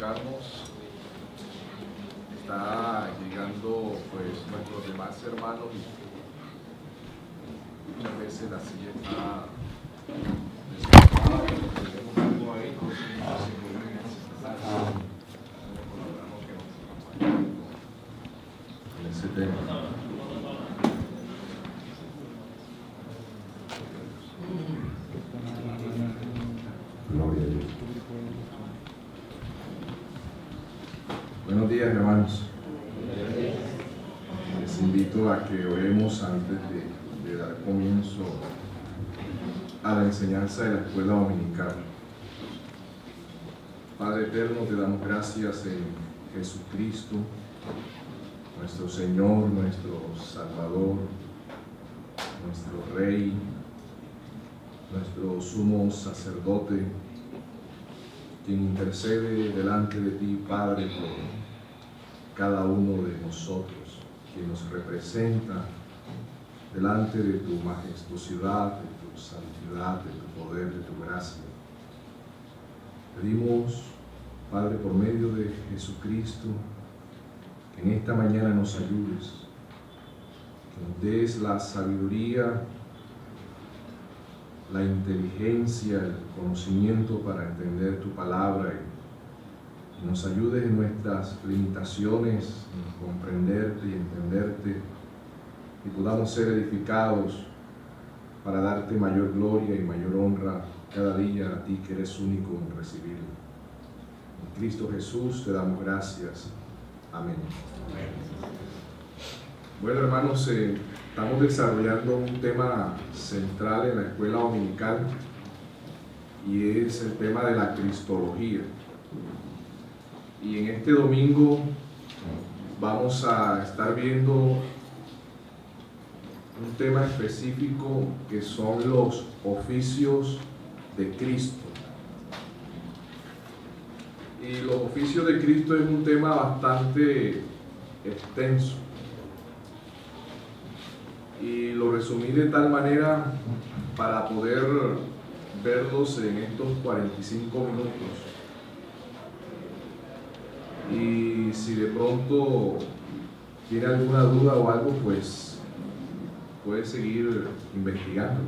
congregarnos. Está llegando pues nuestros demás hermanos y muchas veces la silla está desocupada, tenemos algo ahí, se pueden necesitar. Recordamos que nos acompañan en ese tema. Gloria a Dios. Buenos días, hermanos. Les invito a que oremos antes de dar comienzo a la enseñanza de la escuela dominical. Padre eterno, te damos gracias en Jesucristo, nuestro Señor, nuestro Salvador, nuestro Rey, nuestro sumo sacerdote, quien intercede delante de ti, Padre, por cada uno de nosotros, quien nos representa delante de tu majestuosidad, de tu santidad, de tu poder, de tu gracia. Pedimos, Padre, por medio de Jesucristo, que en esta mañana nos ayudes, que nos des la sabiduría, la inteligencia, el conocimiento para entender tu palabra y nos ayudes en nuestras limitaciones, en comprenderte y entenderte, y podamos ser edificados para darte mayor gloria y mayor honra cada día a ti que eres único en recibirlo. En Cristo Jesús te damos gracias. Amén. Bueno, hermanos, estamos desarrollando un tema central en la escuela dominical y es el tema de la cristología. Y en este domingo vamos a estar viendo un tema específico que son los oficios de Cristo. Y los oficios de Cristo es un tema bastante extenso. Y lo resumí de tal manera para poder verlos en estos 45 minutos. Y si de pronto tiene alguna duda o algo, pues puede seguir investigando.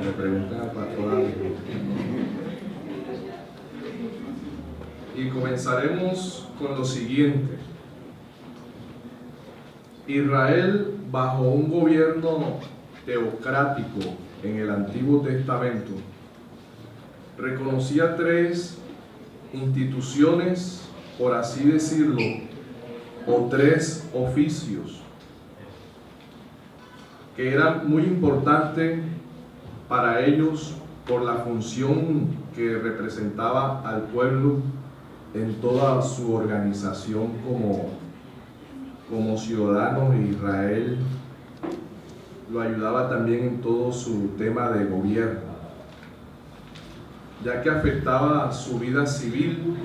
Me preguntan al pastor. Y comenzaremos con lo siguiente. Israel, bajo un gobierno teocrático en el Antiguo Testamento, reconocía tres instituciones, por así decirlo, o tres oficios, que eran muy importantes para ellos por la función que representaba al pueblo en toda su organización como ciudadanos de Israel. Lo ayudaba también en todo su tema de gobierno, ya que afectaba su vida civil,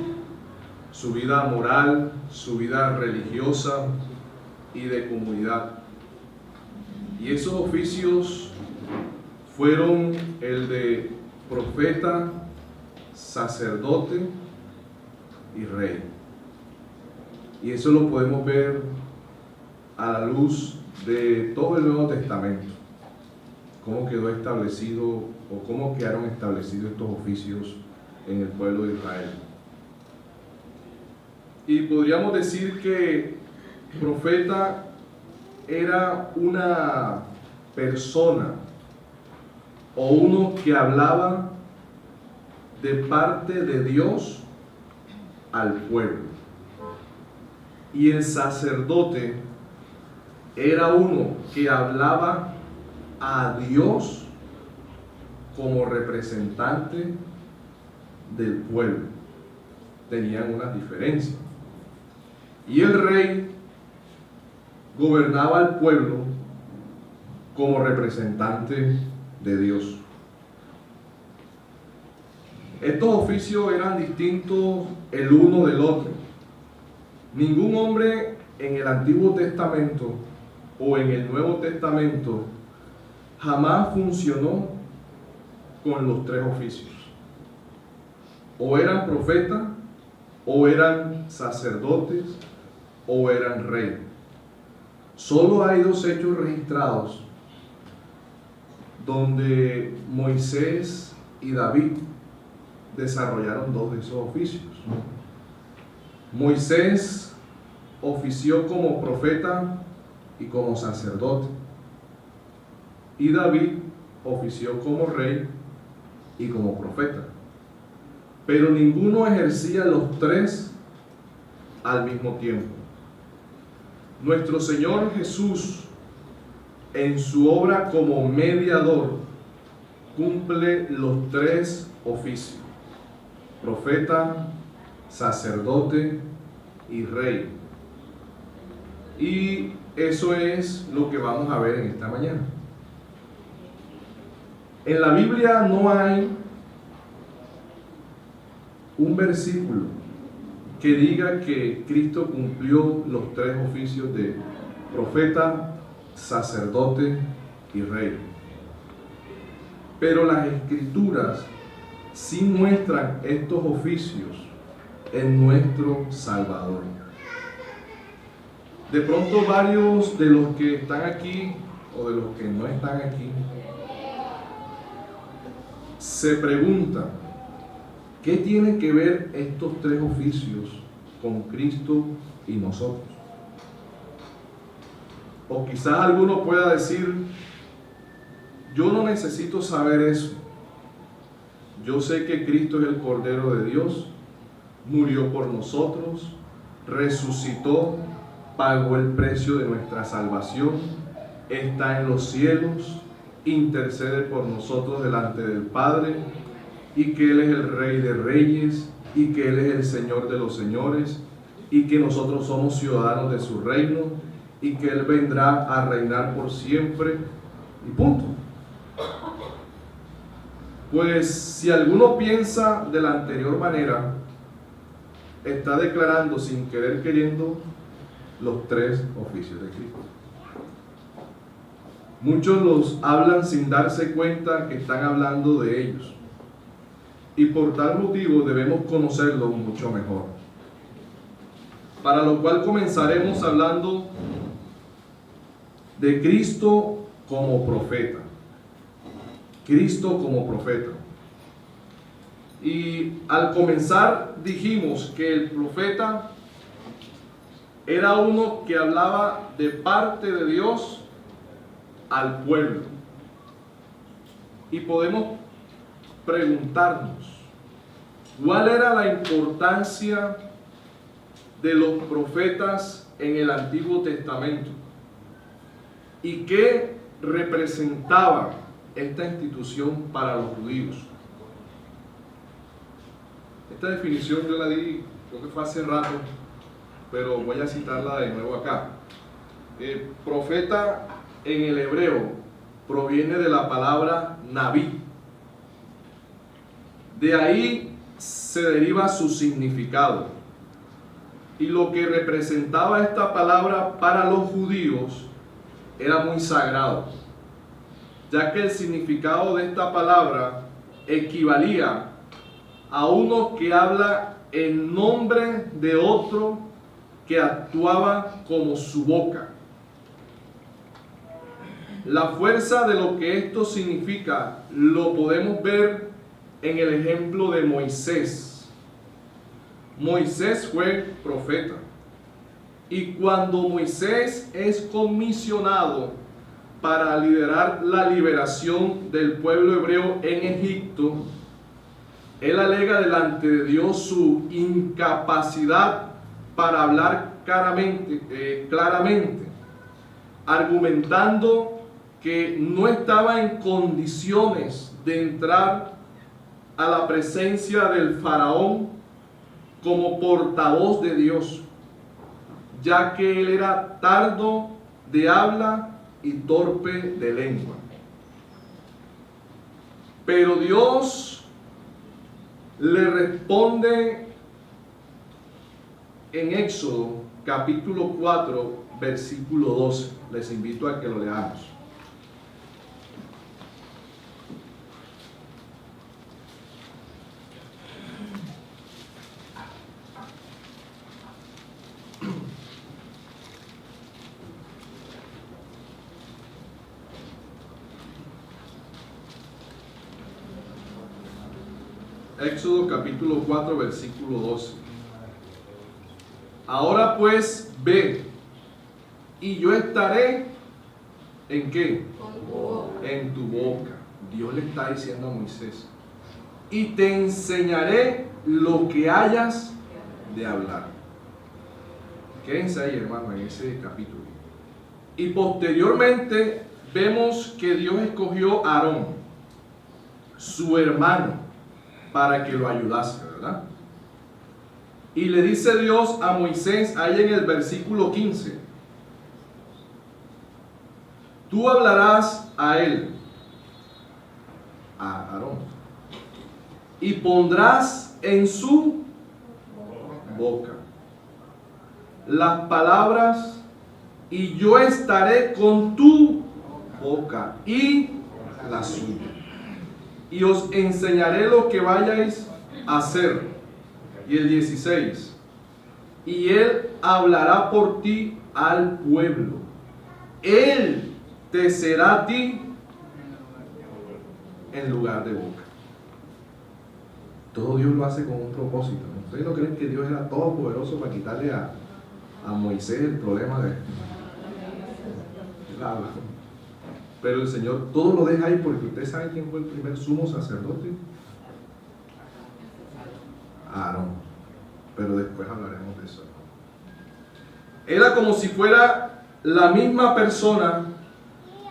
su vida moral, su vida religiosa y de comunidad. Y esos oficios fueron el de profeta, sacerdote y rey. Y eso lo podemos ver a la luz de todo el Nuevo Testamento, cómo quedó establecido o cómo quedaron establecidos estos oficios en el pueblo de Israel. Y podríamos decir que profeta era una persona o uno que hablaba de parte de Dios al pueblo. Y el sacerdote era uno que hablaba a Dios como representante del pueblo. Tenían unas diferencias. Y el rey gobernaba al pueblo como representante de Dios. Estos oficios eran distintos el uno del otro. Ningún hombre en el Antiguo Testamento o en el Nuevo Testamento jamás funcionó con los tres oficios. O eran profetas, o eran sacerdotes, o eran reyes. Solo hay dos hechos registrados donde Moisés y David desarrollaron dos de esos oficios. Moisés ofició como profeta y como sacerdote, y David ofició como rey y como profeta. Pero ninguno ejercía los tres al mismo tiempo. Nuestro Señor Jesús, en su obra como mediador, cumple los tres oficios: profeta, sacerdote y rey. Y eso es lo que vamos a ver en esta mañana. En la Biblia no hay un versículo que diga que Cristo cumplió los tres oficios de profeta, sacerdote y rey. Pero las Escrituras sí muestran estos oficios en nuestro Salvador. De pronto varios de los que están aquí o de los que no están aquí se preguntan: ¿qué tienen que ver estos tres oficios con Cristo y nosotros? O quizás alguno pueda decir: yo no necesito saber eso. Yo sé que Cristo es el Cordero de Dios, murió por nosotros, resucitó, pagó el precio de nuestra salvación, está en los cielos, intercede por nosotros delante del Padre, y que Él es el Rey de Reyes, y que Él es el Señor de los señores, y que nosotros somos ciudadanos de su reino, y que Él vendrá a reinar por siempre, y punto. Pues si alguno piensa de la anterior manera, está declarando sin querer queriendo los tres oficios de Cristo. Muchos los hablan sin darse cuenta que están hablando de ellos, y por tal motivo debemos conocerlos mucho mejor. Para lo cual comenzaremos hablando de Cristo como profeta. Cristo como profeta. Y al comenzar dijimos que el profeta era uno que hablaba de parte de Dios al pueblo. Y podemos preguntarnos, ¿cuál era la importancia de los profetas en el Antiguo Testamento? ¿Y qué representaba esta institución para los judíos? Esta definición yo la di, creo que fue hace rato, pero voy a citarla de nuevo acá. Profeta en el hebreo proviene de la palabra Naví. De ahí se deriva su significado. Y lo que representaba esta palabra para los judíos era muy sagrado, ya que el significado de esta palabra equivalía a uno que habla en nombre de otro que actuaba como su boca. La fuerza de lo que esto significa lo podemos ver en el ejemplo de Moisés. Moisés fue profeta, y cuando Moisés es comisionado para liderar la liberación del pueblo hebreo en Egipto, él alega delante de Dios su incapacidad para hablar claramente, argumentando que no estaba en condiciones de entrar a la presencia del faraón como portavoz de Dios, ya que él era tardo de habla y torpe de lengua. Pero Dios le responde en Éxodo capítulo 4 versículo 12. Les invito a que lo leamos. Éxodo capítulo 4, versículo 12. Ahora pues ve, y yo estaré, ¿en qué? En tu boca. Dios le está diciendo a Moisés, y te enseñaré lo que hayas de hablar. Quédense ahí, hermano, en ese capítulo. Y posteriormente vemos que Dios escogió a Aarón, su hermano, para que lo ayudase, ¿verdad? Y le dice Dios a Moisés, ahí en el versículo 15, tú hablarás a él, a Aarón, y pondrás en su boca las palabras, y yo estaré con tu boca y la suya, y os enseñaré lo que vayáis a hacer. Y el 16, y él hablará por ti al pueblo, él te será a ti en lugar de boca. Todo Dios lo hace con un propósito, ¿no? ¿Ustedes no creen que Dios era todopoderoso para quitarle a Moisés el problema de habla? Pero el Señor todo lo deja ahí, porque ustedes saben quién fue el primer sumo sacerdote. Aarón. Pero después hablaremos de eso. Era como si fuera la misma persona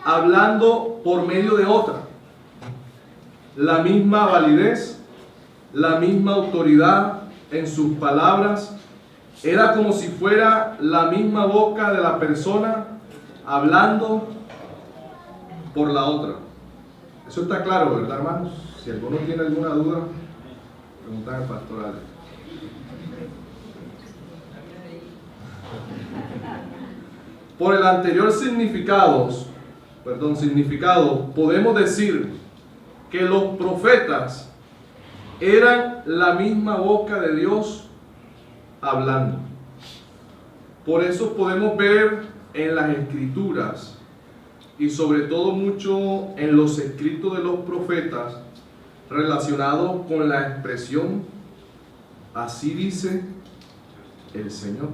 hablando por medio de otra. La misma validez, la misma autoridad en sus palabras. Era como si fuera la misma boca de la persona hablando por la otra. Eso está claro, ¿verdad, hermanos? Si alguno tiene alguna duda, preguntan al pastor Alex. Por el anterior significado, podemos decir que los profetas eran la misma boca de Dios hablando. Por eso podemos ver en las escrituras, y sobre todo mucho en los escritos de los profetas, relacionados con la expresión, así dice el Señor.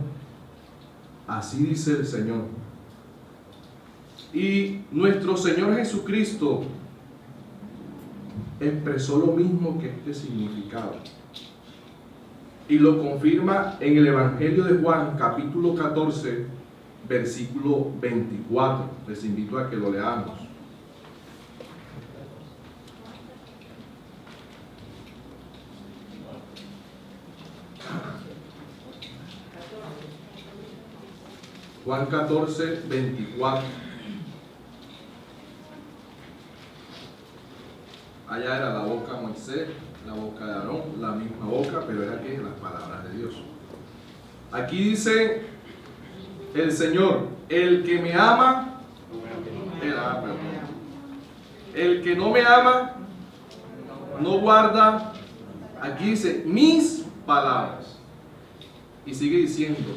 Así dice el Señor. Y nuestro Señor Jesucristo expresó lo mismo que este significado. Y lo confirma en el Evangelio de Juan, capítulo 14, versículo 24. Les invito a que lo leamos. Juan 14, 24. Allá era la boca de Moisés, la boca de Aarón, la misma boca, pero era que las palabras de Dios. Aquí dice el Señor, el que me ama, el que no me ama, no guarda, aquí dice, mis palabras. Y sigue diciendo,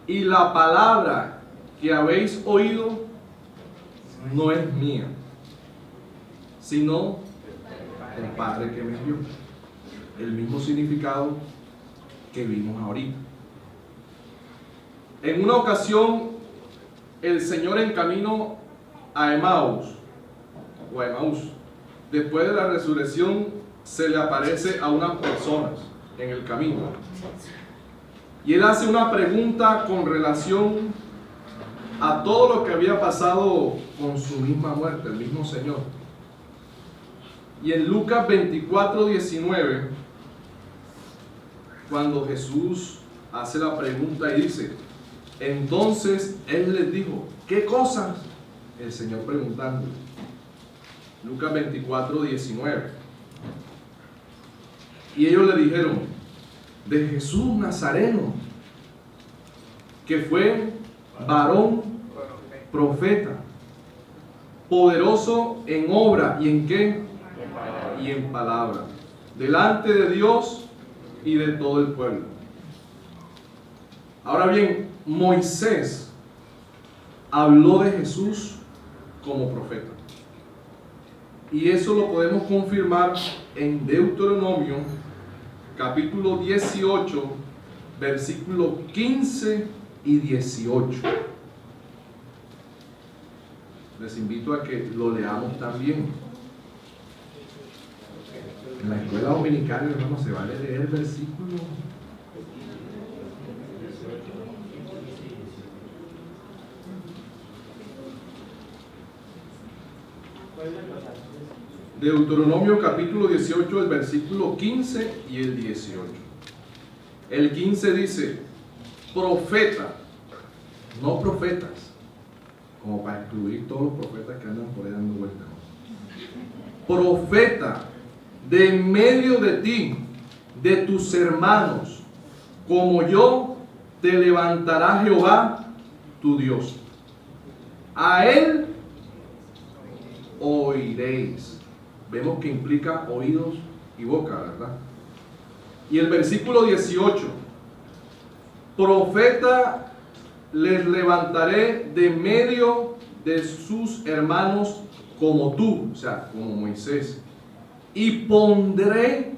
y la palabra que habéis oído no es mía, sino el Padre que me envió. El mismo significado que vimos ahorita. En una ocasión, el Señor en camino a Emaús, después de la resurrección, se le aparece a unas personas en el camino. Y él hace una pregunta con relación a todo lo que había pasado con su misma muerte, el mismo Señor. Y en Lucas 24, 19, cuando Jesús hace la pregunta y dice, entonces él les dijo, ¿qué cosas? El Señor preguntando. Lucas 24, 19. Y ellos le dijeron, de Jesús Nazareno, que fue varón profeta, poderoso en obra y en qué, y en palabra, delante de Dios y de todo el pueblo. Ahora bien, Moisés habló de Jesús como profeta, y eso lo podemos confirmar en Deuteronomio capítulo 18, versículos 15 y 18. Les invito a que lo leamos también. En la escuela dominical, hermano, se vale leer el versículo. Deuteronomio capítulo 18, el versículo 15 y el 18. El 15 dice: profeta, no profetas, como para excluir todos los profetas que andan por ahí dando vueltas. Profeta de en medio de ti, de tus hermanos, como yo, te levantará Jehová tu Dios. A él oiréis. Vemos que implica oídos y boca, ¿verdad? Y el versículo 18: profeta les levantaré de medio de sus hermanos como tú, o sea, como Moisés, y pondré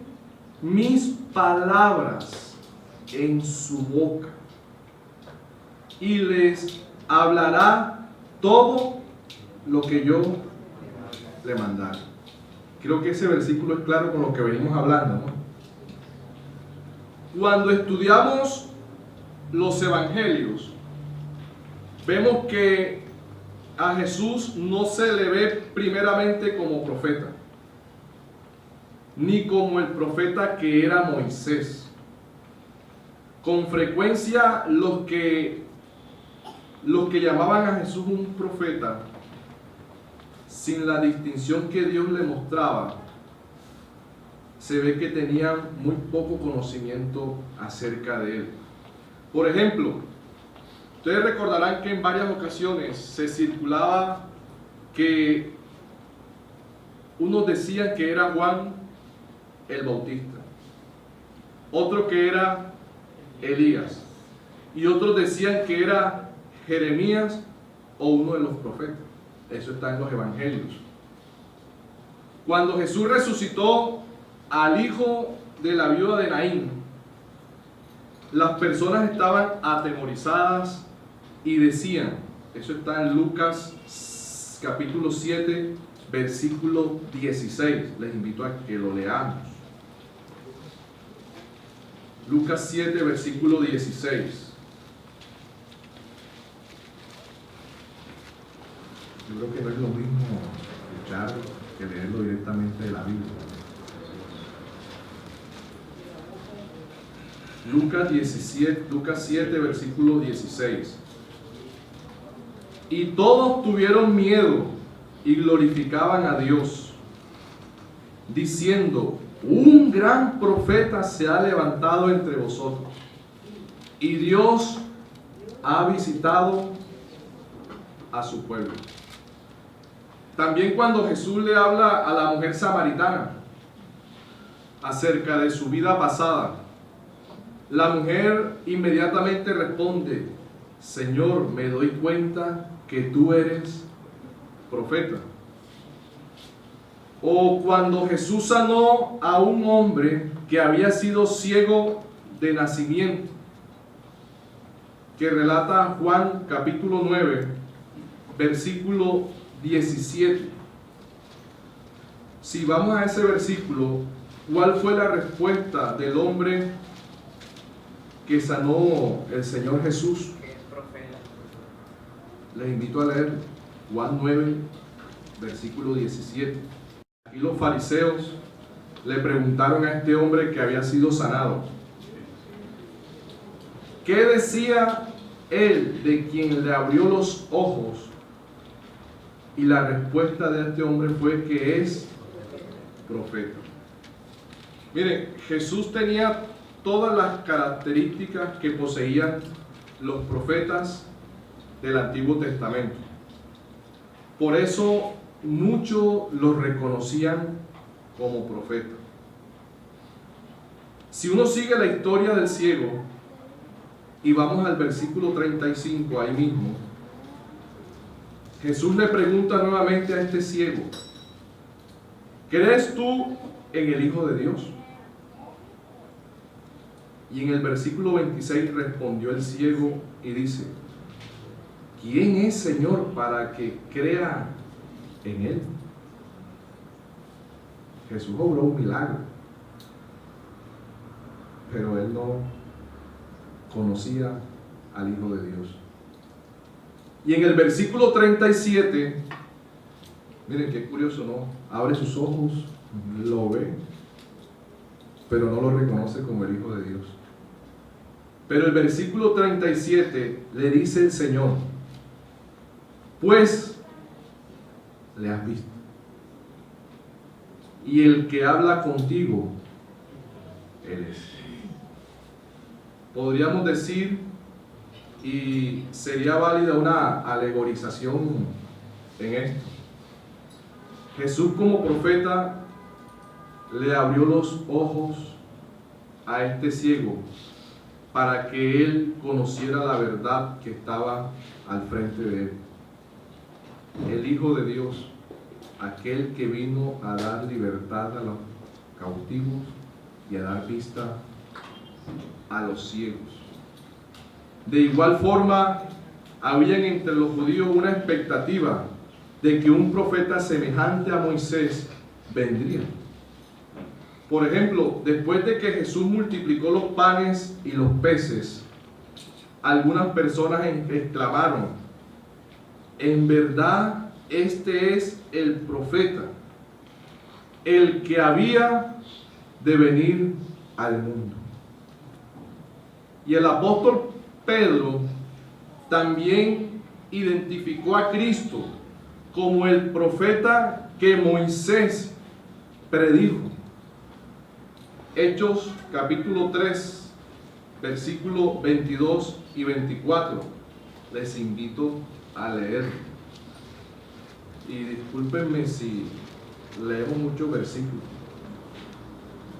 mis palabras en su boca, y les hablará todo lo que yo le mandare. Creo que ese versículo es claro con lo que venimos hablando, ¿no? Cuando estudiamos los evangelios, vemos que a Jesús no se le ve primeramente como profeta, ni como el profeta que era Moisés. Con frecuencia los que llamaban a Jesús un profeta, sin la distinción que Dios le mostraba, se ve que tenían muy poco conocimiento acerca de él. Por ejemplo, ustedes recordarán que en varias ocasiones se circulaba que unos decían que era Juan el Bautista, otro que era Elías, y otros decían que era Jeremías o uno de los profetas. Eso está en los evangelios. Cuando Jesús resucitó al hijo de la viuda de Naín, las personas estaban atemorizadas y decían, eso está en Lucas capítulo 7, versículo 16. Les invito a que lo leamos. Lucas 7, versículo 16. Yo creo que no es lo mismo escuchar que leerlo directamente de la Biblia. Lucas 7, versículo 16. Y todos tuvieron miedo y glorificaban a Dios, diciendo: un gran profeta se ha levantado entre vosotros, y Dios ha visitado a su pueblo. También cuando Jesús le habla a la mujer samaritana acerca de su vida pasada, la mujer inmediatamente responde: Señor, me doy cuenta que tú eres profeta. O cuando Jesús sanó a un hombre que había sido ciego de nacimiento, que relata Juan capítulo 9, versículo 17. Si vamos a ese versículo, ¿cuál fue la respuesta del hombre que sanó el Señor Jesús? Les invito a leer Juan 9, versículo 17. Aquí los fariseos le preguntaron a este hombre que había sido sanado: ¿qué decía él de quien le abrió los ojos? Y la respuesta de este hombre fue que es profeta. Miren, Jesús tenía todas las características que poseían los profetas del Antiguo Testamento. Por eso muchos lo reconocían como profeta. Si uno sigue la historia del ciego y vamos al versículo 35, ahí mismo, Jesús le pregunta nuevamente a este ciego: ¿crees tú en el Hijo de Dios? Y en el versículo 26 respondió el ciego y dice: ¿quién es, Señor, para que crea en él? Jesús obró un milagro, pero él no conocía al Hijo de Dios. Y en el versículo 37, miren qué curioso, ¿no? Abre sus ojos, lo ve, pero no lo reconoce como el Hijo de Dios. Pero el versículo 37 le dice el Señor: pues le has visto, y el que habla contigo, Él es. Podríamos decir, y sería válida una alegorización en esto: Jesús como profeta le abrió los ojos a este ciego para que él conociera la verdad que estaba al frente de él. El Hijo de Dios, aquel que vino a dar libertad a los cautivos y a dar vista a los ciegos. De igual forma, habían entre los judíos una expectativa de que un profeta semejante a Moisés vendría. Por ejemplo, después de que Jesús multiplicó los panes y los peces, algunas personas exclamaron: en verdad, este es el profeta, el que había de venir al mundo. Y el apóstol Pedro también identificó a Cristo como el profeta que Moisés predijo. Hechos capítulo 3, versículos 22 y 24. Les invito a leer. Y discúlpenme si leemos muchos versículos,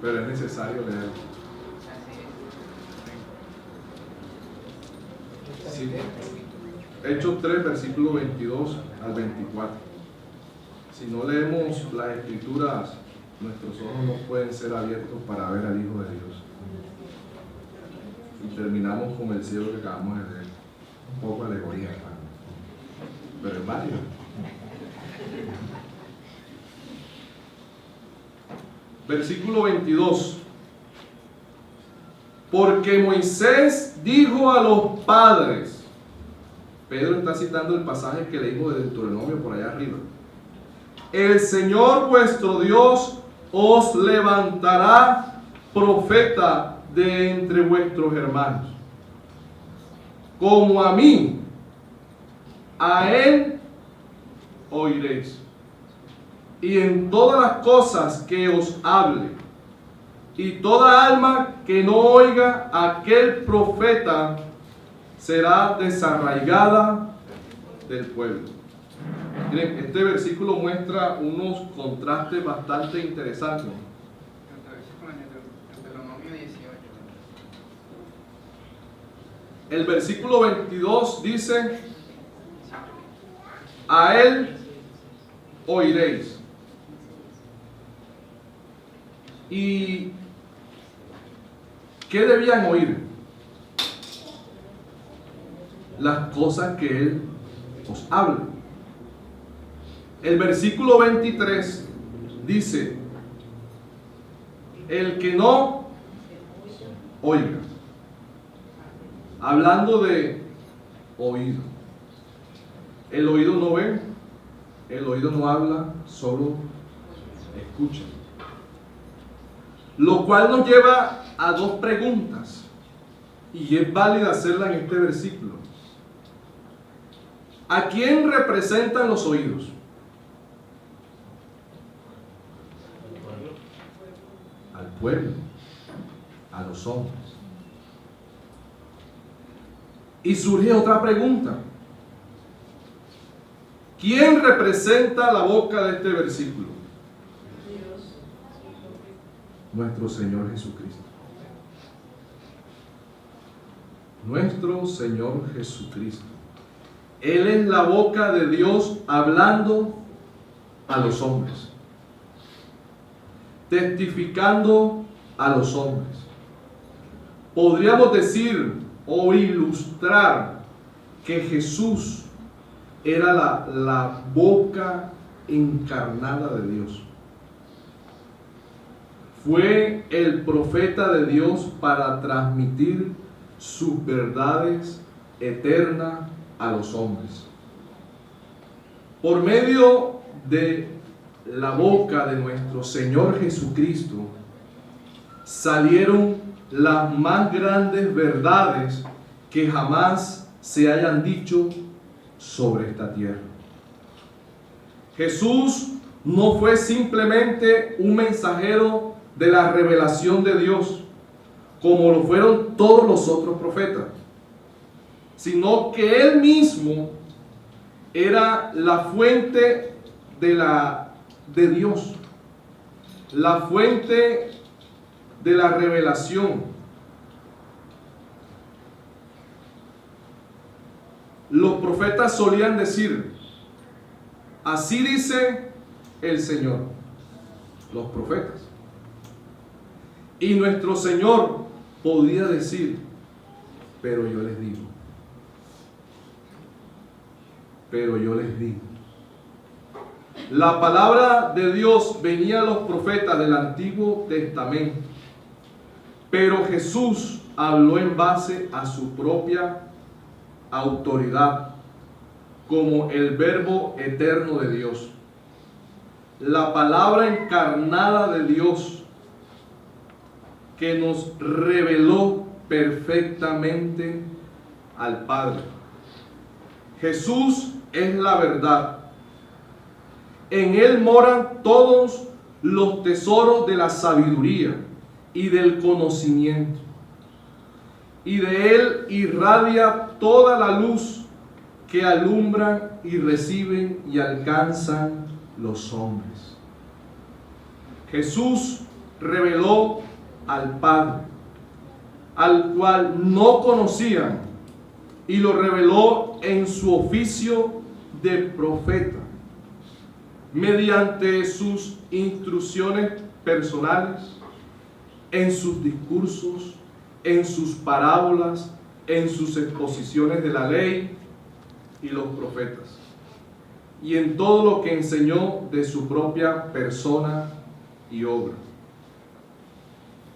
pero es necesario leer. Sí. Hechos 3, versículo 22 al 24. Si no leemos las escrituras, nuestros ojos no pueden ser abiertos para ver al Hijo de Dios. Y terminamos con el cielo que acabamos de leer. Un poco alegoría, pero es válido. Versículo 22. Porque Moisés dijo a los padres. Pedro está citando el pasaje que leímos de Deuteronomio por allá arriba. El Señor vuestro Dios os levantará profeta de entre vuestros hermanos. Como a mí, a él oiréis. Y en todas las cosas que os hable, y toda alma que no oiga a aquel profeta será desarraigada del pueblo. Miren, este versículo muestra unos contrastes bastante interesantes. El versículo 22 dice: a él oiréis. ¿Y qué debían oír? Las cosas que él os habla. El versículo 23 dice: el que no oiga. Hablando de oído. El oído no ve, el oído no habla, solo escucha. Lo cual nos lleva a dos preguntas, y es válida hacerla en este versículo. ¿A quién representan los oídos? Al pueblo, a los hombres. Y surge otra pregunta: ¿quién representa la boca de este versículo? Dios. Nuestro Señor Jesucristo. Nuestro Señor Jesucristo. Él es la boca de Dios hablando a los hombres, testificando a los hombres. podríamos decir o ilustrar que Jesús era la boca encarnada de Dios. Fue el profeta de Dios para transmitir sus verdades eternas a los hombres. Por medio de la boca de nuestro Señor Jesucristo salieron las más grandes verdades que jamás se hayan dicho sobre esta tierra. Jesús no fue simplemente un mensajero de la revelación de Dios, como lo fueron todos los otros profetas, sino que Él mismo era la fuente de Dios, la fuente de la revelación. Los profetas solían decir: así dice el Señor, los profetas. Y nuestro Señor podía decir: pero yo les digo, pero yo les digo. La palabra de Dios venía a los profetas del Antiguo Testamento, pero Jesús habló en base a su propia autoridad, como el Verbo eterno de Dios, la palabra encarnada de Dios, que nos reveló perfectamente al Padre. Jesús es la verdad. En Él moran todos los tesoros de la sabiduría y del conocimiento. Y de Él irradia toda la luz que alumbran y reciben y alcanzan los hombres. Jesús reveló al Padre, al cual no conocían, y lo reveló en su oficio de profeta, mediante sus instrucciones personales, en sus discursos, en sus parábolas, en sus exposiciones de la ley y los profetas, y en todo lo que enseñó de su propia persona y obra.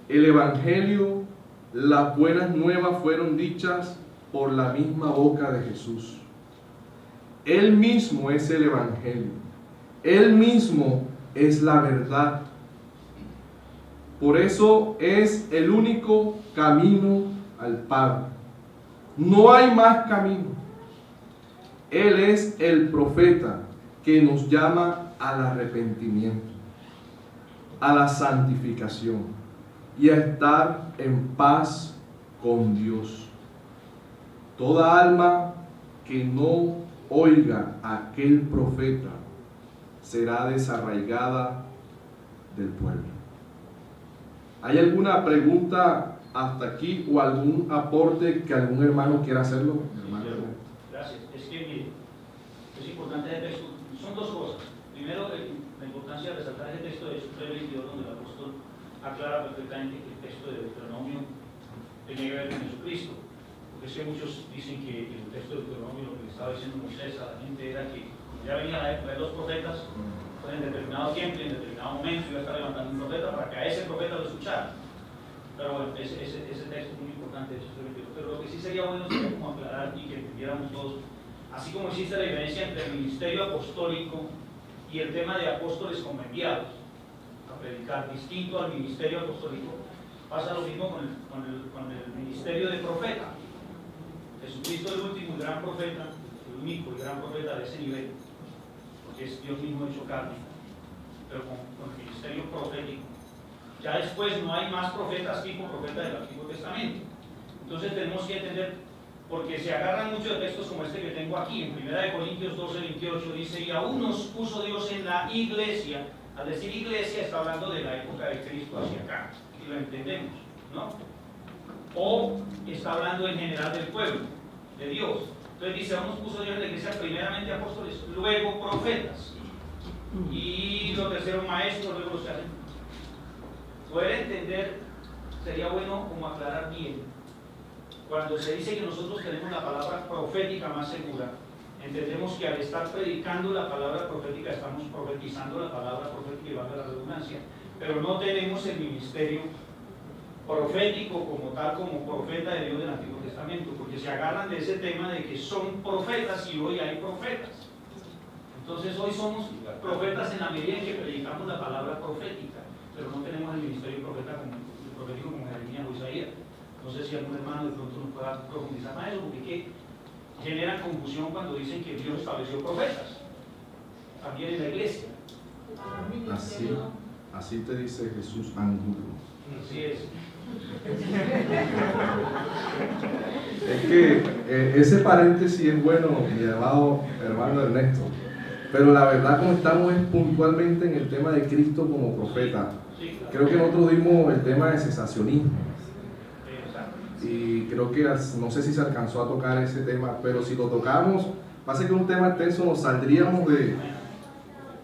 El Evangelio, las buenas nuevas fueron dichas por la misma boca de Jesús. Él mismo es el Evangelio. Él mismo es la verdad. Por eso es el único camino al Padre. No hay más camino. Él es el profeta que nos llama al arrepentimiento, a la santificación y a estar en paz con Dios. Toda alma que no oiga a aquel profeta será desarraigada del pueblo. ¿Hay alguna pregunta hasta aquí o algún aporte que algún hermano quiera hacerlo? Gracias. Es que mire, es importante el texto. Son dos cosas. Primero, la importancia de resaltar el texto de Hechos 3:22, donde el apóstol aclara perfectamente que el texto de Deuteronomio tenía que ver con Jesucristo. Porque es que muchos dicen que el texto de Deuteronomio, lo que le estaba diciendo Moisés a la gente era que ya venía la época de los profetas, en determinado tiempo y en determinado momento iba a estar levantando un profeta para que a ese profeta lo escuchara. Pero bueno, ese texto es muy importante. Pero lo que sí sería bueno sería como aclarar y que entendiéramos todos, así como existe la diferencia entre el ministerio apostólico y el tema de apóstoles como enviados a predicar, distinto al ministerio apostólico, pasa lo mismo con el ministerio de profeta. Jesucristo es el último y gran profeta, el único y gran profeta de ese nivel, porque es Dios mismo hecho carne, pero con el ministerio profético. Ya después no hay más profetas tipo profeta del Antiguo Testamento. Entonces tenemos que entender, porque se agarran muchos de textos como este que tengo aquí, en 1 Corintios 12:28 dice: y aún nos puso Dios en la iglesia. Al decir iglesia está hablando de la época de Cristo hacia acá, y lo entendemos, ¿no? O está hablando en general del pueblo, de Dios. Entonces dice: aún nos puso Dios en la iglesia, primeramente apóstoles, luego profetas, y lo tercero maestros, luego los que hacen. Poder entender, sería bueno como aclarar bien Cuando se dice que nosotros tenemos la palabra profética más segura, entendemos que al estar predicando la palabra profética, estamos profetizando la palabra profética y valga la redundancia, pero no tenemos el ministerio profético como tal, como profeta de Dios del Antiguo Testamento, porque se agarran de ese tema de que son profetas y hoy hay profetas. Entonces hoy somos profetas en la medida en que predicamos la palabra profética, pero no tenemos el ministerio profético como Jeremías o Isaías. No sé si algún hermano de pronto nos pueda profundizar más eso, porque generan confusión cuando dicen que Dios estableció profetas, también en la iglesia. Así te dice Jesús Angulo. Así es. Es que ese paréntesis es bueno, mi amado hermano Ernesto, pero la verdad como estamos es puntualmente en el tema de Cristo como profeta. Creo que nosotros dimos el tema de cesacionismo y creo que no sé si se alcanzó a tocar ese tema, pero si lo tocamos, pasa que un tema extenso nos saldríamos de...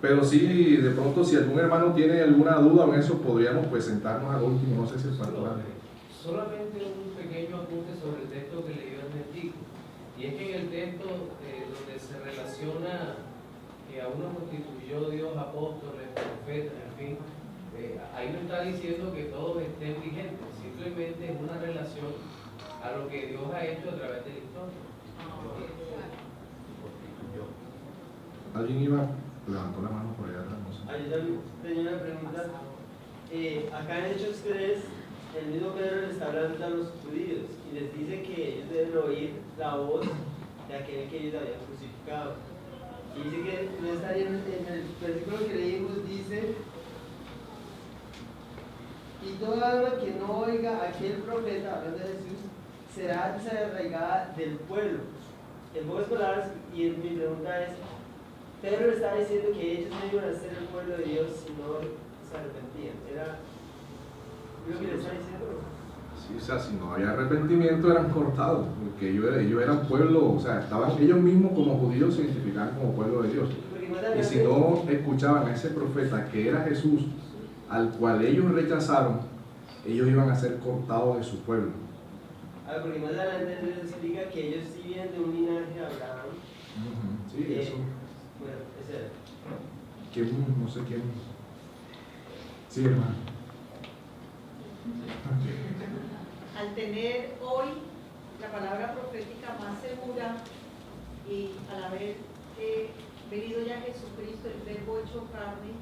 Pero sí, de pronto si algún hermano tiene alguna duda en eso, podríamos pues sentarnos al último, no sé si es falta. Solamente un pequeño apunte sobre el texto que leyó Ernesto, y es que en el texto donde se relaciona que a uno constituyó Dios apóstoles, profetas, en fin, ahí no está diciendo que todos estén vigentes, simplemente es una relación a lo que Dios ha hecho a través de la historia. ¿Alguien levantó la mano por allá atrás? No sé. Yo también tenía una pregunta. Acá en Hechos 3, el mismo Pedro les está hablando a los judíos y les dice que ellos deben oír la voz de aquel que ellos habían crucificado. Y dice que no está en el versículo que leímos, dice: y toda alma que no oiga a aquel profeta, hablando de Jesús, será desarraigada del pueblo. En pocas palabras, y mi pregunta es, Pedro está diciendo que ellos no iban a ser el pueblo de Dios si no se arrepentían. ¿Era lo que le está diciendo? Sí, o sea, si no había arrepentimiento eran cortados, porque ellos eran pueblo, o sea, estaban ellos mismos como judíos se identificaban como pueblo de Dios. Y si no escuchaban a ese profeta que era Jesús, al cual ellos rechazaron, ellos iban a ser cortados de su pueblo. Porque más adelante les explica que ellos sí vienen de un linaje de Abraham. Sí, eso. Bueno, ese era. ¿Quién? No sé quién. Sí, hermano. Al tener hoy la palabra profética más segura y al haber venido ya Jesucristo, el verbo hecho carne,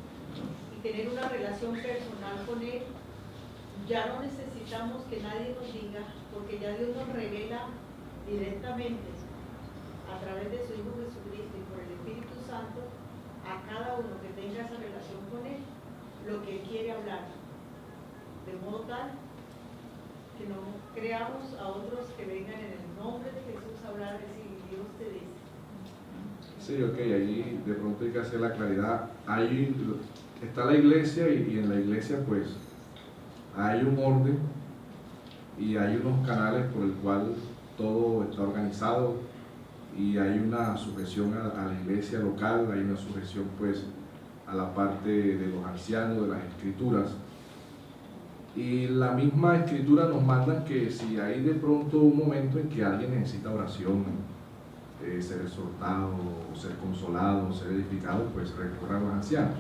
y tener una relación personal con Él, ya no necesitamos que nadie nos diga, porque ya Dios nos revela directamente a través de su Hijo Jesucristo y por el Espíritu Santo a cada uno que tenga esa relación con Él, lo que Él quiere hablar, de modo tal que no creamos a otros que vengan en el nombre de Jesús a hablar, decir, Dios te dice. Sí, ok, ahí de pronto hay que hacer la claridad. Ahí está la iglesia y en la iglesia pues hay un orden y hay unos canales por el cual todo está organizado y hay una sujeción a la iglesia local, hay una sujeción pues a la parte de los ancianos, de las escrituras. Y la misma escritura nos manda que si hay de pronto un momento en que alguien necesita oración, ser exhortado, ser consolado, ser edificado, pues recurra a los ancianos.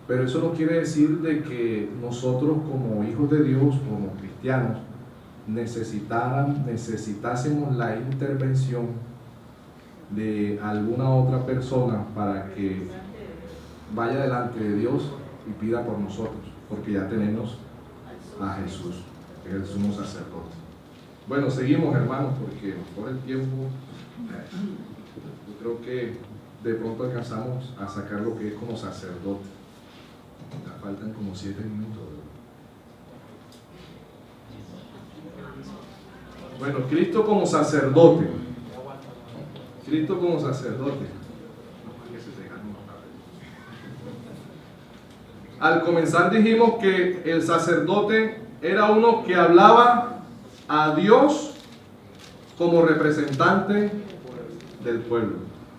Pero eso no quiere decir de que nosotros como hijos de Dios, como cristianos, necesitásemos la intervención de alguna otra persona para que vaya delante de Dios y pida por nosotros, porque ya tenemos a Jesús, que es el sumo sacerdote. Bueno, seguimos, hermanos, porque por el tiempo yo creo que de pronto alcanzamos a sacar lo que es como sacerdote. Ya faltan como 7 minutos. Bueno, Cristo como sacerdote. Cristo como sacerdote. Al comenzar dijimos que el sacerdote era uno que hablaba a Dios como representante del pueblo.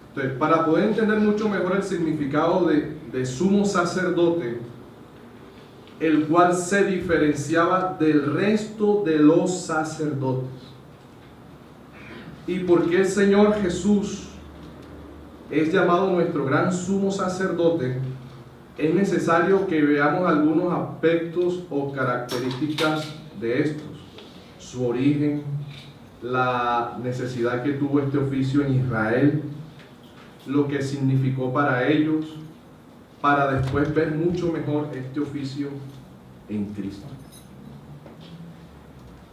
Entonces, para poder entender mucho mejor el significado de sumo sacerdote, el cual se diferenciaba del resto de los sacerdotes. y por qué el Señor Jesús es llamado nuestro gran sumo sacerdote, es necesario que veamos algunos aspectos o características de estos: su origen, la necesidad que tuvo este oficio en Israel, lo que significó para ellos, para después ver mucho mejor este oficio en Cristo.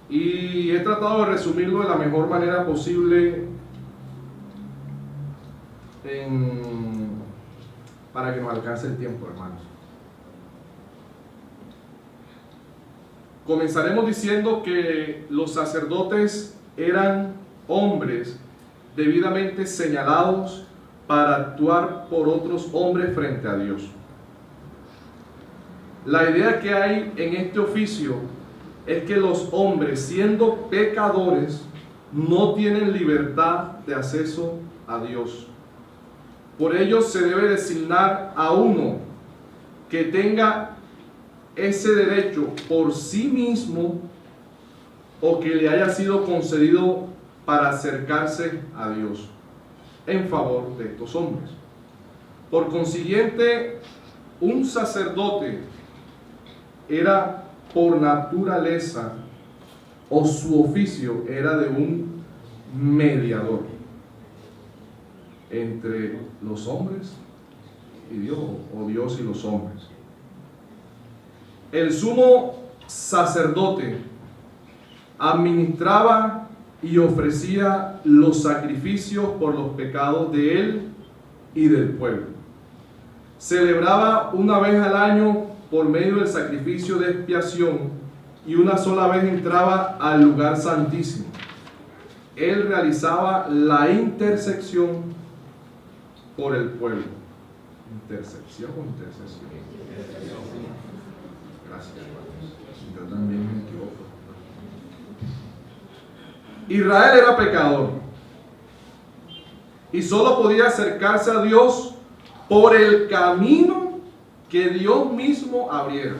Y he tratado de resumirlo de la mejor manera posible para que nos alcance el tiempo, hermanos. Comenzaremos diciendo que los sacerdotes eran hombres debidamente señalados para actuar por otros hombres frente a Dios. La idea que hay en este oficio es que los hombres, siendo pecadores, no tienen libertad de acceso a Dios. Por ello se debe designar a uno que tenga ese derecho por sí mismo o que le haya sido concedido para acercarse a Dios en favor de estos hombres. Por consiguiente, un sacerdote era por naturaleza, o su oficio era de un mediador entre los hombres y Dios, o Dios y los hombres. El sumo sacerdote administraba y ofrecía los sacrificios por los pecados de él y del pueblo. Celebraba una vez al año por medio del sacrificio de expiación y una sola vez entraba al lugar santísimo. Él realizaba la intersección por el pueblo. ¿Intersección o intercesión? Gracias, hermanos. Yo también me equivoco. Israel era pecador y solo podía acercarse a Dios por el camino que Dios mismo abriera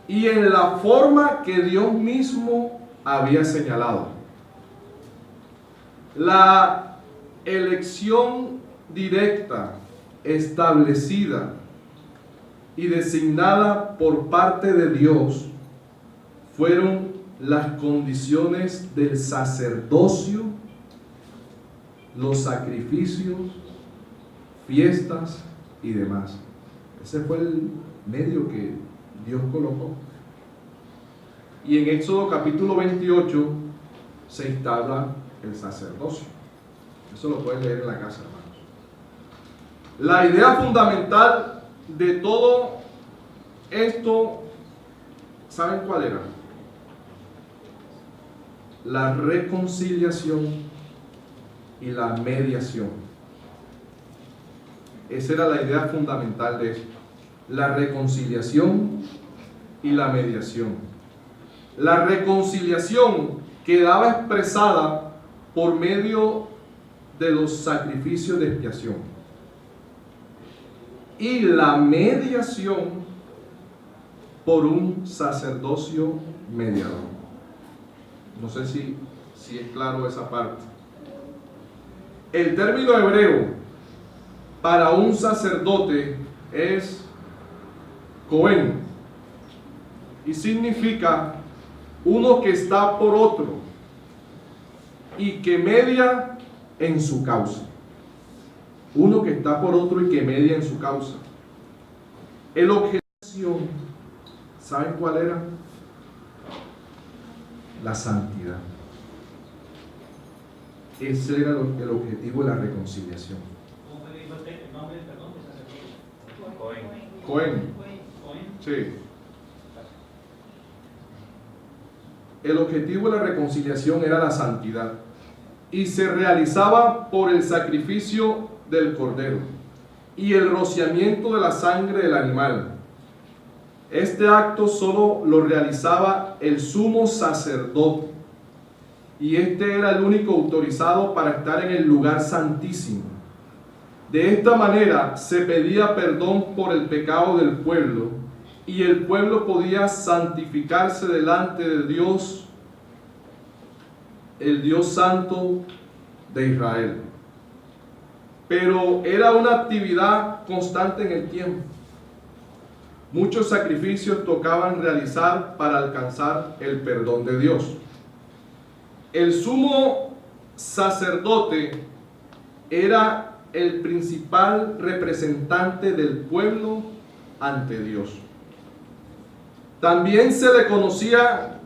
y en la forma que Dios mismo había señalado. La elección directa, establecida y designada por parte de Dios fueron las condiciones del sacerdocio, los sacrificios, fiestas y demás. Ese fue el medio que Dios colocó. Y en Éxodo capítulo 28 se instala el sacerdocio. Eso lo pueden leer en la casa, hermanos. La idea fundamental de todo esto, ¿saben cuál era? La reconciliación y la mediación. Esa era la idea fundamental de esto. La reconciliación y la mediación. La reconciliación quedaba expresada por medio de los sacrificios de expiación. Y la mediación por un sacerdocio mediador. No sé si es claro esa parte. El término hebreo para un sacerdote es Cohen y significa uno que está por otro y que media en su causa. Uno que está por otro y que media en su causa. El objetivo, ¿saben cuál era? La santidad. Ese era el objetivo de la reconciliación. ¿Cómo me dijo el nombre, perdón, de sacerdote? Cohen. Cohen. Sí. El objetivo de la reconciliación era la santidad y se realizaba por el sacrificio del cordero y el rociamiento de la sangre del animal. Este acto solo lo realizaba el sumo sacerdote y este era el único autorizado para estar en el lugar santísimo. De esta manera se pedía perdón por el pecado del pueblo y el pueblo podía santificarse delante de Dios el Dios Santo de Israel. Pero era una actividad constante en el tiempo. Muchos sacrificios tocaban realizar para alcanzar el perdón de Dios. El sumo sacerdote era el principal representante del pueblo ante Dios. También se le conocía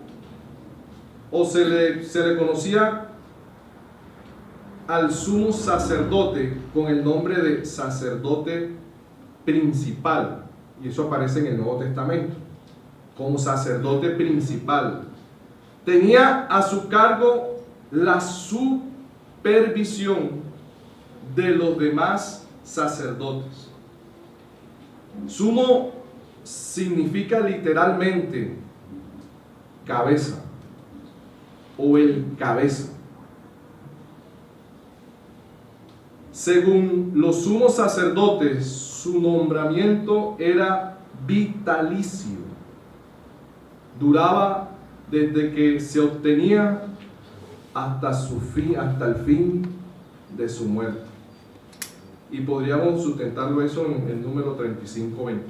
al sumo sacerdote con el nombre de sacerdote principal, y eso aparece en el Nuevo Testamento, como sacerdote principal. Tenía a su cargo la supervisión de los demás sacerdotes. Sumo significa literalmente cabeza o el cabeza. Según los sumos sacerdotes, su nombramiento era vitalicio. Duraba desde que se obtenía hasta el fin de su muerte. Y podríamos sustentarlo eso en el número 35-25.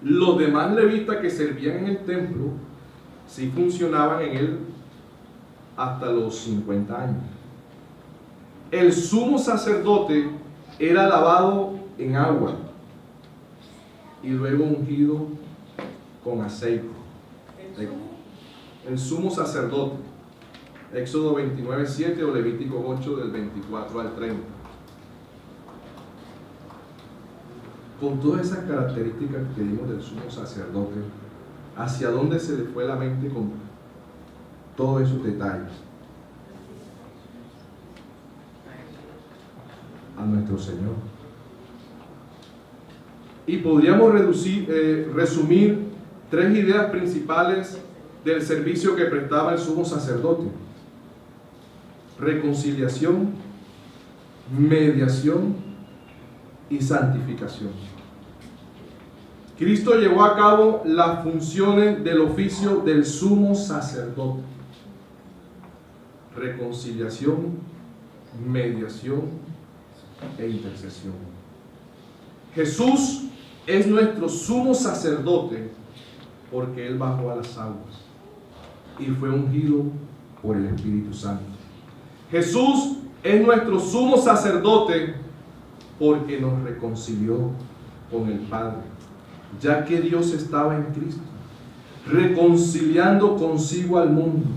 Los demás levitas que servían en el templo sí funcionaban en él hasta los 50 años. El sumo sacerdote era lavado en agua y luego ungido con aceite. El sumo sacerdote, Éxodo 29:7 o Levítico 8 del 24 al 30. Con todas esas características que vimos del sumo sacerdote, ¿hacia dónde se le fue la mente con todos esos detalles? A nuestro Señor. Y podríamos resumir tres ideas principales del servicio que prestaba el sumo sacerdote: reconciliación, mediación y santificación. Cristo llevó a cabo las funciones del oficio del sumo sacerdote: reconciliación, mediación e intercesión. Jesús es nuestro sumo sacerdote porque Él bajó a las aguas y fue ungido por el Espíritu Santo. Jesús es nuestro sumo sacerdote porque nos reconcilió con el Padre, ya que Dios estaba en Cristo, reconciliando consigo al mundo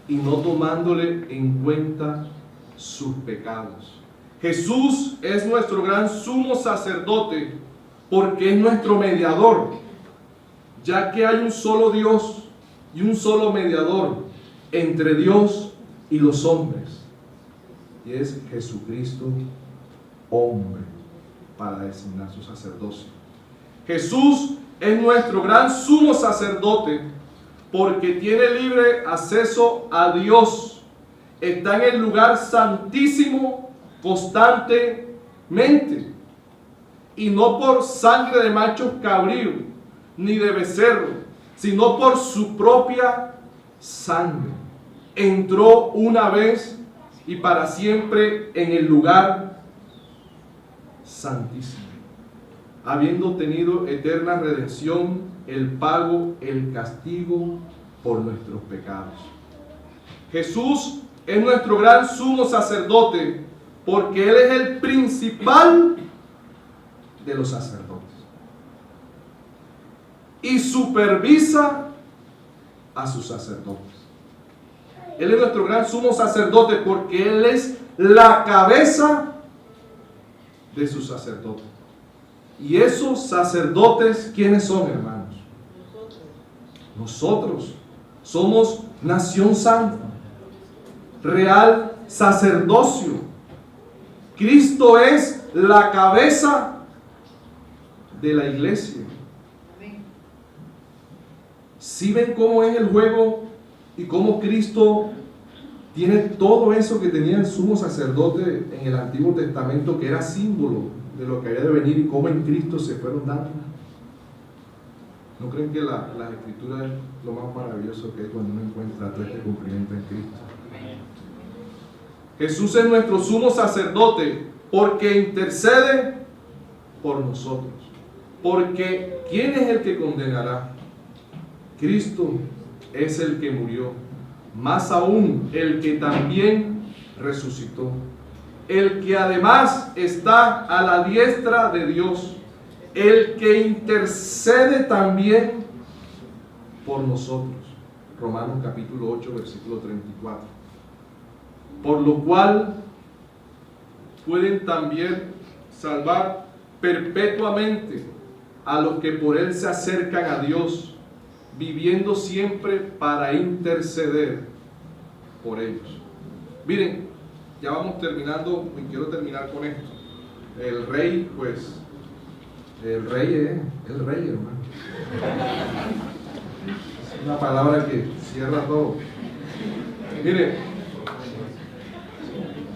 y no tomándole en cuenta sus pecados. Jesús es nuestro gran sumo sacerdote porque es nuestro mediador, ya que hay un solo Dios y un solo mediador entre Dios y los hombres, y es Jesucristo, hombre, para designar su sacerdocio. Jesús es nuestro gran sumo sacerdote porque tiene libre acceso a Dios, está en el lugar santísimo constantemente, y no por sangre de machos cabríos ni de becerro, sino por su propia sangre. Entró una vez y para siempre en el lugar santísimo, habiendo tenido eterna redención, el pago, el castigo por nuestros pecados. Jesús es nuestro gran sumo sacerdote porque Él es el principal de los sacerdotes y supervisa a sus sacerdotes. Él es nuestro gran sumo sacerdote porque Él es la cabeza de sus sacerdotes. Y esos sacerdotes, ¿quiénes son, hermanos? Nosotros somos nación santa, real sacerdocio. Cristo es la cabeza de la iglesia. ¿Sí ven cómo es el juego y cómo Cristo tiene todo eso que tenía el sumo sacerdote en el Antiguo Testamento, que era símbolo de lo que había de venir, y cómo en Cristo se fueron dando? ¿No creen que las escrituras es lo más maravilloso que hay cuando uno encuentra todo este cumplimiento en Cristo? Jesús es nuestro sumo sacerdote porque intercede por nosotros. Porque ¿quién es el que condenará? Cristo es el que murió, más aún el que también resucitó, el que además está a la diestra de Dios, el que intercede también por nosotros. Romanos capítulo 8, versículo 34. Por lo cual pueden también salvar perpetuamente a los que por él se acercan a Dios, viviendo siempre para interceder por ellos. Miren, ya vamos terminando y quiero terminar con esto. El rey, pues, el rey es el rey, hermano. Es una palabra que cierra todo. Miren,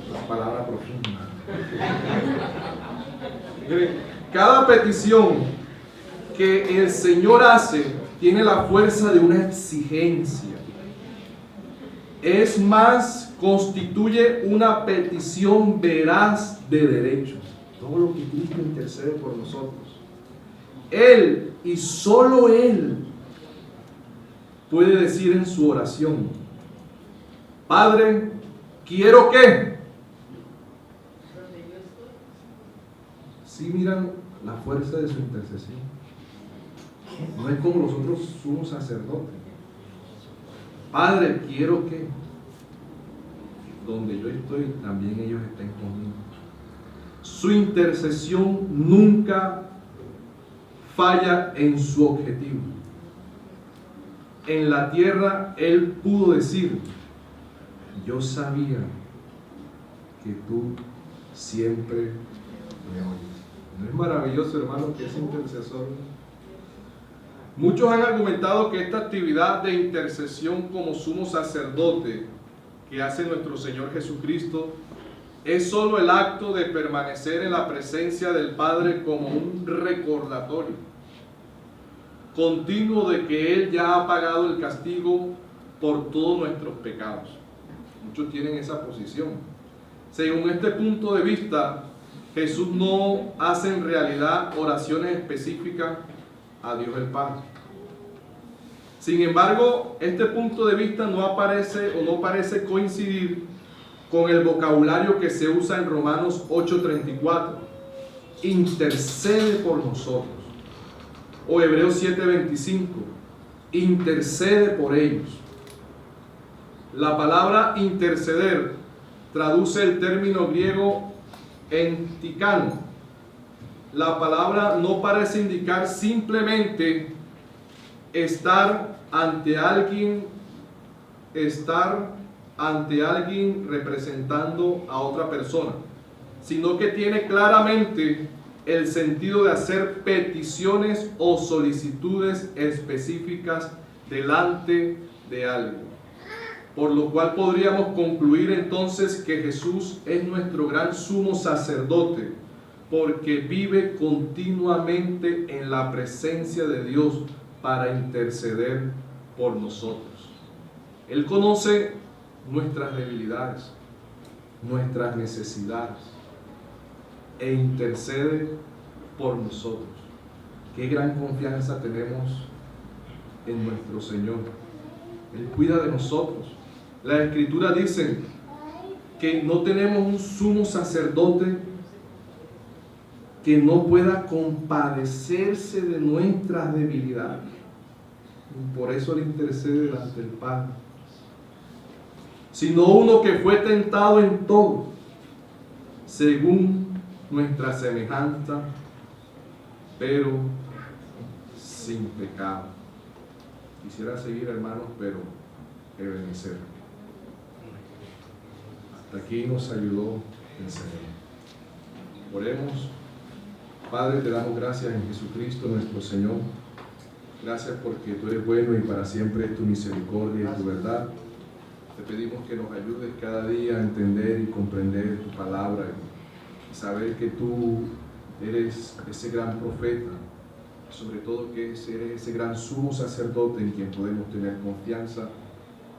una palabra profunda. Miren, cada petición que el Señor hace tiene la fuerza de una exigencia. Es más, constituye una petición veraz de derechos. Todo lo que Cristo intercede por nosotros. Él y solo Él puede decir en su oración: Padre, quiero que. Sí, miran la fuerza de su intercesión. No es como los otros sumos sacerdotes. Padre, quiero que donde yo estoy, también ellos estén conmigo. Su intercesión nunca falla en su objetivo. En la tierra, Él pudo decir: yo sabía que tú siempre me oyes. ¿No es maravilloso, hermano, que es intercesor? Muchos han argumentado que esta actividad de intercesión como sumo sacerdote que hace nuestro Señor Jesucristo es solo el acto de permanecer en la presencia del Padre como un recordatorio continuo de que Él ya ha pagado el castigo por todos nuestros pecados. Muchos tienen esa posición. Según este punto de vista, Jesús no hace en realidad oraciones específicas a Dios el Padre. Sin embargo, este punto de vista no aparece o no parece coincidir con el vocabulario que se usa en Romanos 8:34. Intercede por nosotros. O Hebreos 7:25. Intercede por ellos. La palabra interceder traduce el término griego entikano. La palabra no parece indicar simplemente estar ante alguien representando a otra persona, sino que tiene claramente el sentido de hacer peticiones o solicitudes específicas delante de alguien. Por lo cual podríamos concluir entonces que Jesús es nuestro gran sumo sacerdote, porque vive continuamente en la presencia de Dios para interceder por nosotros. Él conoce nuestras debilidades, nuestras necesidades, e intercede por nosotros. Qué gran confianza tenemos en nuestro Señor. Él cuida de nosotros. Las Escrituras dicen que no tenemos un sumo sacerdote que no pueda compadecerse de nuestras debilidades. Y por eso Él intercede delante del Padre. Sino uno que fue tentado en todo, según nuestra semejanza, pero sin pecado. Quisiera seguir, hermanos, pero ebenecer. Hasta aquí nos ayudó el Señor. Oremos. Padre, te damos gracias en Jesucristo nuestro Señor. Gracias porque tú eres bueno y para siempre es tu misericordia y tu verdad. Te pedimos que nos ayudes cada día a entender y comprender tu palabra y saber que tú eres ese gran profeta sobre todo que eres ese gran sumo sacerdote en quien podemos tener confianza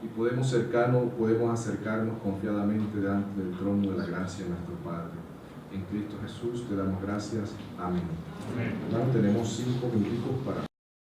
y podemos acercarnos confiadamente delante del trono de la gracia de nuestro Padre. En Cristo Jesús te damos gracias. Amén. Hermanos, tenemos 5 minutos para